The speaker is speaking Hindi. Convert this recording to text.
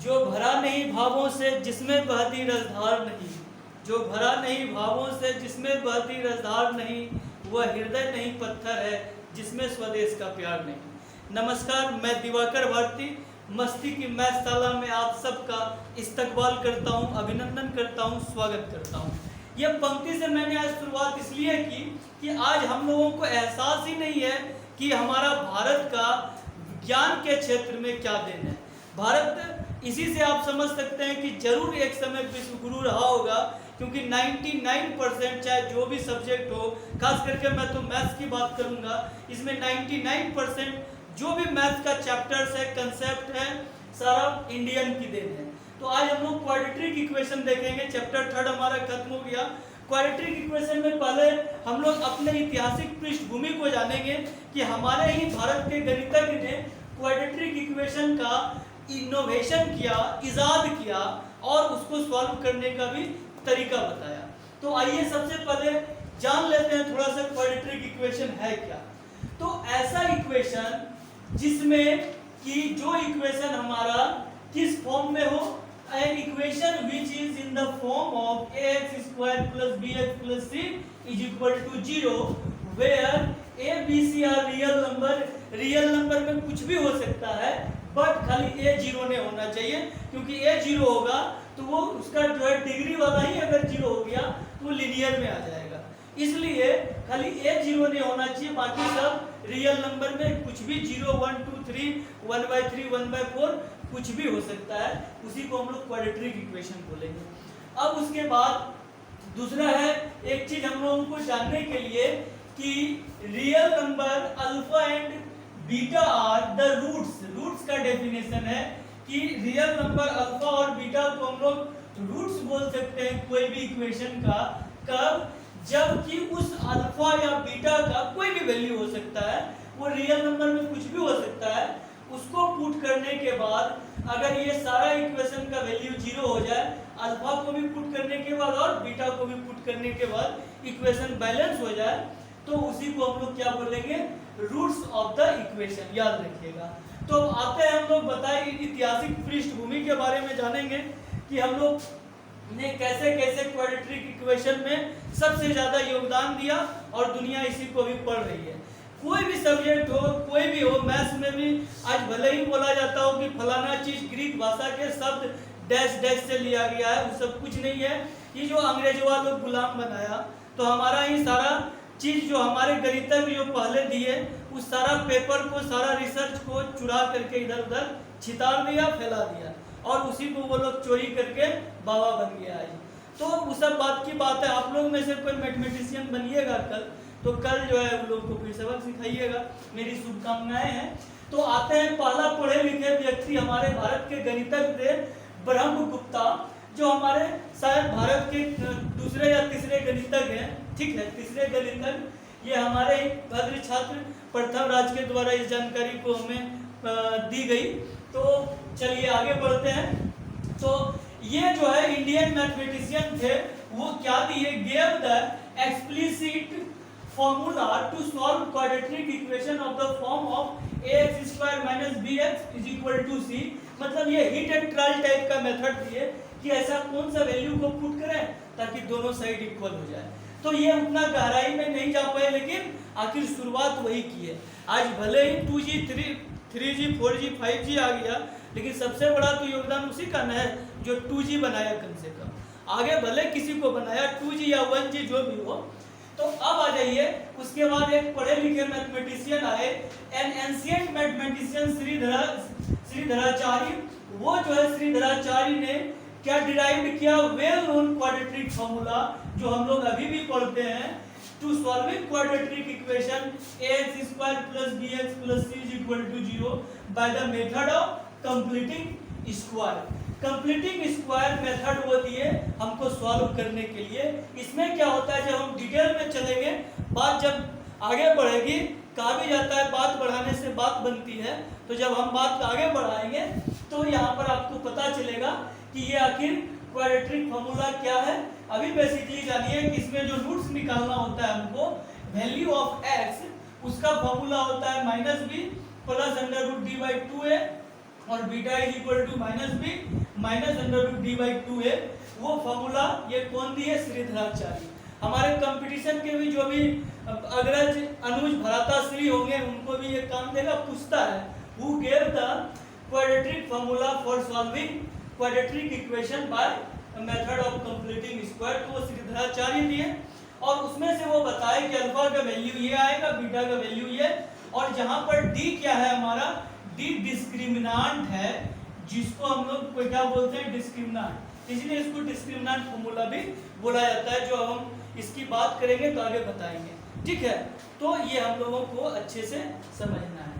जो भरा नहीं भावों से जिसमें बहती रसधार नहीं, जो भरा नहीं भावों से जिसमें बहती रसधार नहीं, वह हृदय नहीं पत्थर है जिसमें स्वदेश का प्यार नहीं। नमस्कार, मैं दिवाकर भारती मस्ती की मैथशाला में आप सबका इस्तकबाल करता हूं, अभिनंदन करता हूं, स्वागत करता हूं। यह पंक्ति से मैंने आज शुरुआत इसलिए की कि आज हम लोगों को एहसास ही नहीं है कि हमारा भारत का विज्ञान के क्षेत्र में क्या देन है। भारत इसी से आप समझ सकते हैं कि जरूर एक समय विश्व गुरु रहा होगा, क्योंकि 99% चाहे जो भी सब्जेक्ट हो, खास करके मैं तो मैथ्स की बात करूंगा, इसमें 99% जो भी मैथ्स का चैप्टर्स है, कंसेप्ट है, सारा इंडियन की देन है। तो आज हम लोग क्वाड्रेटिक इक्वेशन देखेंगे। चैप्टर 3 हमारा खत्म हो गया। क्वाड्रेटिक इक्वेशन में पहले हम लोग अपने ऐतिहासिक पृष्ठभूमि को जानेंगे कि हमारे ही भारत के गणितज्ञ ने क्वाड्रेटिक इक्वेशन का इनोवेशन किया, इजाद किया और उसको सॉल्व करने का भी तरीका बताया। तो आइए सबसे पहले जान लेते हैं थोड़ा सा क्वाड्रेटिक इक्वेशन है क्या। तो ऐसा इक्वेशन जिसमें कि जो इक्वेशन हमारा किस फॉर्म में हो, an equation which is in the form of ax square plus bx plus c is equal to 0, where a b c are real number। Real number में कुछ भी हो सकता है, बट खाली a 0 नहीं होना चाहिए, क्योंकि a 0 होगा तो वो उसका जो है डिग्री वाला ही अगर 0 हो गया तो वो लीनियर में आ जाएगा। इसलिए खाली a 0 नहीं होना चाहिए, बाकी सब रियल नंबर में कुछ भी 0 1 2 3 1/3 1/4 कुछ भी हो सकता है। उसी को हम लोग क्वाड्रेटिक इक्वेशन बोलेंगे। अब उसके बाद दूसरा है, एक चीज हम लोगों को जानने के लिए कि real number alpha and beta are the roots. Roots का डेफिनेशन है कि रियल नंबर अल्फा और बीटा को हम लोग रूट्स बोल सकते हैं कोई भी इक्वेशन का। कब? जबकि उस अल्फा या बीटा का कोई भी वैल्यू हो सकता है, वो रियल नंबर में कुछ भी हो सकता है। उसको पुट करने के बाद अगर ये सारा इक्वेशन का वैल्यू 0 हो जाए, अल्फा को भी पुट करने के बाद और बीटा को भी पुट करने के बाद इक्वेशन बैलेंस हो जाए, तो उसी को हम लोग क्या बोलेंगे? Roots of the equation. याद रखिएगा। तो आते हैं हम लोग बताए ऐतिहासिक पृष्ठभूमि के बारे में जानेंगे कि हम लोग ने कैसे कैसे क्वाड्रेटिक इक्वेशन में सबसे ज्यादा योगदान दिया और दुनिया इसी को भी पढ़ रही है। कोई भी सब्जेक्ट हो, कोई भी हो, मैथ्स में भी आज भले ही बोला जाता हो कि फलाना चीज ग्रीक भाषा के शब्द डैश डैश से लिया गया है, वो सब कुछ नहीं है। ये जो अंग्रेजों लोग गुलाम बनाया, तो हमारा ही सारा चीज जो हमारे गणितज्ञ जो पहले दिए, उस सारा पेपर को, सारा रिसर्च को चुरा करके इधर उधर छितार दिया, फैला दिया, और उसी को वो लोग चोरी करके बाबा बन गया आज। तो उस सब बात की बात है। आप लोग में से कोई मैथमेटिशियन बनिएगा कल, तो कल जो है वो लोग को फिर सबक सिखाइएगा, मेरी शुभकामनाएं हैं। तो आते हैं, पहला पढ़े लिखे व्यक्ति हमारे भारत के गणितज्ञ थे ब्रह्मगुप्ता, जो हमारे शायद भारत के दूसरे या तीसरे गणितज्ञ हैं। ठीक है, तीसरे गणितज्ञ। ये हमारे भद्र छात्र प्रथम राज के द्वारा इस जानकारी को हमें दी गई। तो चलिए आगे बढ़ते हैं। तो ये जो है इंडियन मैथमेटिशियन थे, वो क्या दिए? Gave the explicit formula to solve quadratic equation of the form of ax square minus bx is equal to c। मतलब ये हिट एंड ट्रायल टाइप का मेथड दिए कि ऐसा कौन सा वैल्यू को पुट करें ताकि दोनों साइड इक्वल हो जाए। तो ये उतना गहराई में नहीं जा पाए, लेकिन आखिर शुरुआत वही की है। आज भले ही 2G 3G 4G 5G आ गया, लेकिन सबसे बड़ा तो योगदान उसी का न है जो 2G बनाया कम से कम। आगे भले किसी को बनाया 2G या 1G जो भी हो। तो अब आ जाइए, उसके बाद एक पढ़े लिखे मैथमेटिशियन आए, एन एंशिएंट मैथमेटिशियन श्रीधराचार्य। वो जो है श्रीधराचार्य ने क्या डिराइव किया? वेल नोन क्वाड्रेटिक फॉर्मूला, जो हम लोग अभी भी पढ़ते हैं, to solving quadratic equation ax square plus bx plus c is equal to 0 by the method of completing square। Completing square method वो दिए हमको सॉल्व करने के लिए। इसमें क्या होता है, जब हम डिटेल में चलेंगे, बात जब आगे बढ़ेगी, कहा भी जाता है बात बढ़ाने से बात बनती है। तो जब हम बात आगे बढ़ाएंगे तो यहाँ पर आपको पता चलेगा कि ये आखिर क्वाड्रेटिक फॉर्मूला क्या है। अभी बेसिकली जानिए कि इसमें जो रूट्स निकालना होता है हमको, वैल्यू ऑफ एक्स, उसका फॉर्मूला होता है -b प्लस √d/2a और beta is equal to minus b minus under root d by 2a। वो फॉर्मूला ये कौन दिए? श्रीधराचार्य। हमारे कंपटीशन के भी जो भी अग्रज अनुज भ्राता श्री होंगे उनको भी ये काम देगा, पूछता है who gave the quadratic formula for solving quadratic equation by method of completing square. तो वो श्रीधराचार्य दिए और उसमें से वो बताए कि अल्फा का वैल्यू ये आएगा, बीटा का वैल्यू ये, और जहां पर डी क्या है हमारा? डी डिस्क्रिमिनांट है, जिसको हम लोग क्या बोलते हैं? डिस्क्रिमिनांट। इसलिए इसको डिस्क्रिमिनांट फॉर्मूला भी बोला जाता है, जो हम इसकी बात करेंगे तो आगे बताएंगे। ठीक है, तो ये हम लोगों को अच्छे से समझना है।